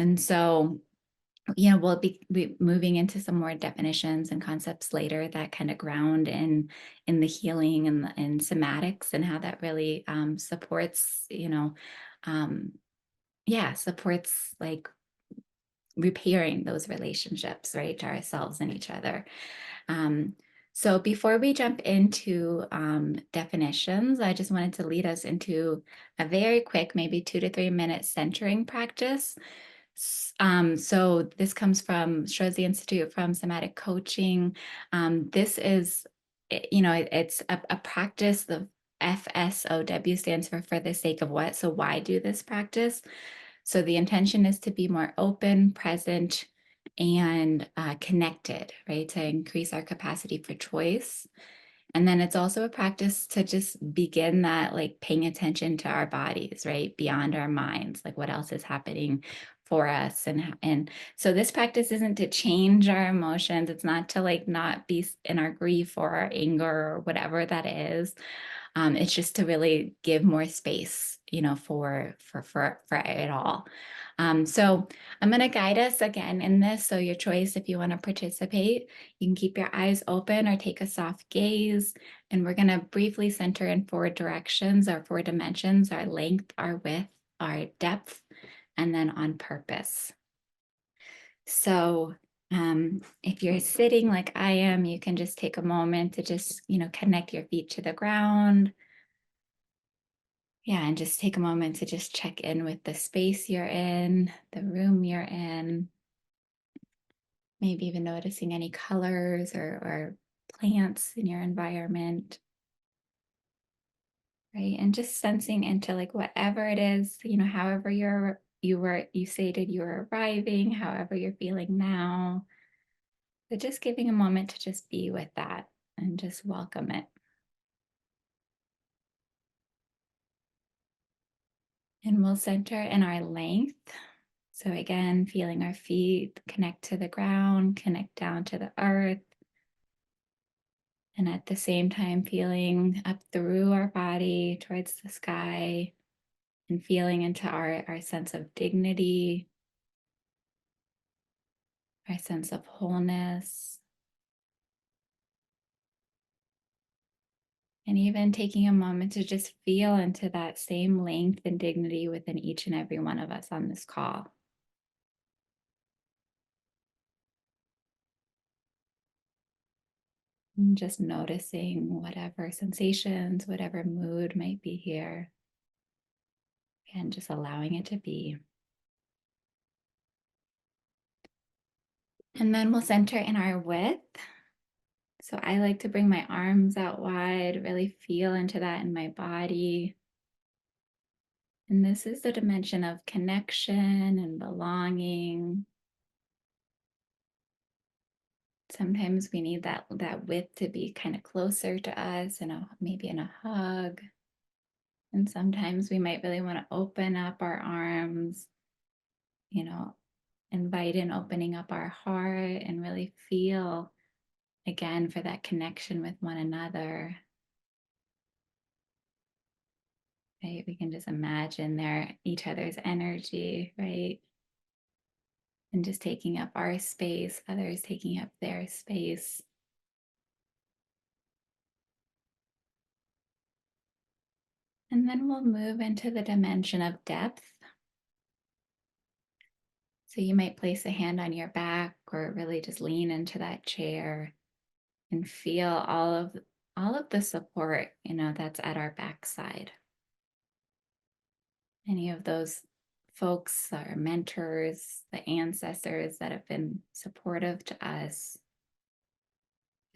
And so, we'll be moving into some more definitions and concepts later that kind of ground in the healing and somatics and how that really supports, supports like repairing those relationships, right, to ourselves and each other. Um, so before we jump into definitions, I just wanted to lead us into a very quick, maybe 2 to 3 minute centering practice. So this comes from Strozzi Institute from Somatic Coaching. This is, it's a practice. The FSOW stands for the sake of what? So why do this practice? So the intention is to be more open, present, and connected, right? To increase our capacity for choice. And then it's also a practice to just begin that, like paying attention to our bodies, right? Beyond our minds, like what else is happening for us. And so this practice isn't to change our emotions. It's not to like not be in our grief or our anger or whatever that is. It's just to really give more space, for it all. So I'm going to guide us again in this. So your choice, if you want to participate, you can keep your eyes open or take a soft gaze. And we're going to briefly center in 4 directions, our 4 dimensions: our length, our width, our depth, and then on purpose. So if you're sitting like I am, you can just take a moment to just, connect your feet to the ground. Yeah, and just take a moment to just check in with the space you're in, the room you're in. Maybe even noticing any colors or plants in your environment, right? And just sensing into like whatever it is, however you stated you were arriving, however you're feeling now. But just giving a moment to just be with that and just welcome it. And we'll center in our length. So again, feeling our feet connect to the ground, connect down to the earth. And at the same time, feeling up through our body towards the sky and feeling into our sense of dignity, our sense of wholeness. And even taking a moment to just feel into that same length and dignity within each and every one of us on this call. And just noticing whatever sensations, whatever mood might be here. And just allowing it to be. And then we'll center in our width. So I like to bring my arms out wide, really feel into that in my body. And this is the dimension of connection and belonging. Sometimes we need that width to be kind of closer to us and maybe in a hug. And sometimes we might really want to open up our arms, invite in opening up our heart and really feel again for that connection with one another. Right? We can just imagine each other's energy, right? And just taking up our space, others taking up their space. And then we'll move into the dimension of depth. So you might place a hand on your back or really just lean into that chair and feel all of the support, that's at our backside. Any of those folks, our mentors, the ancestors that have been supportive to us,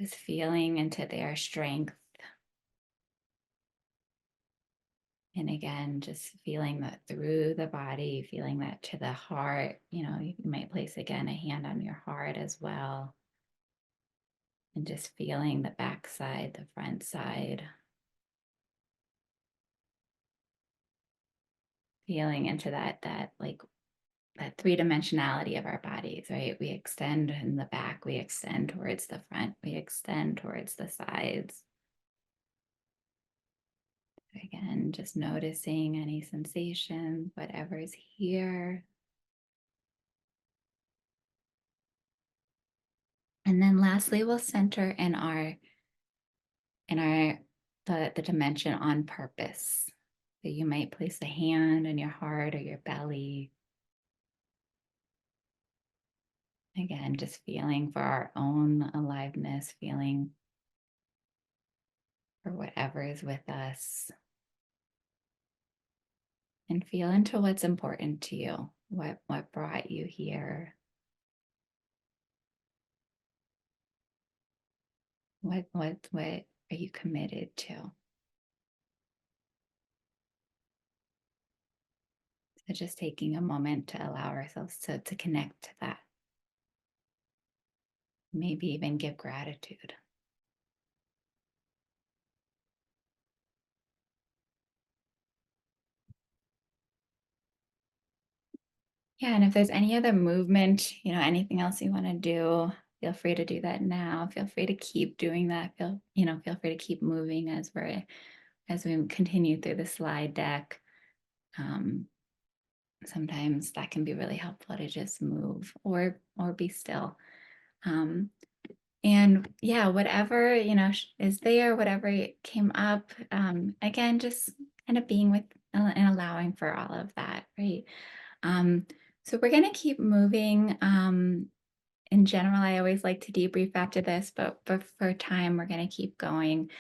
just feeling into their strength. And again, just feeling that through the body, feeling that to the heart. You might place again a hand on your heart as well. And just feeling the back side, the front side. Feeling into that 3-dimensionality of our bodies, right? We extend in the back, we extend towards the front, we extend towards the sides. Again, just noticing any sensations, whatever's here. And then lastly, we'll center in our the dimension on purpose. So you might place a hand on your heart or your belly. Again, just feeling for our own aliveness, feeling for whatever is with us, and feel into what's important to you. What brought you here? What are you committed to? So just taking a moment to allow ourselves to connect to that. Maybe even give gratitude. Yeah, and if there's any other movement, anything else you want to do, feel free to do that now. Feel free to keep doing that. Feel free to keep moving as we continue through the slide deck. Um, Sometimes that can be really helpful to just move or be still. Um, and yeah, whatever is there, whatever came up. Again, just kind of being with and allowing for all of that, right? Um, so we're going to keep moving. In general, I always like to debrief after this, but for time, we're going to keep going.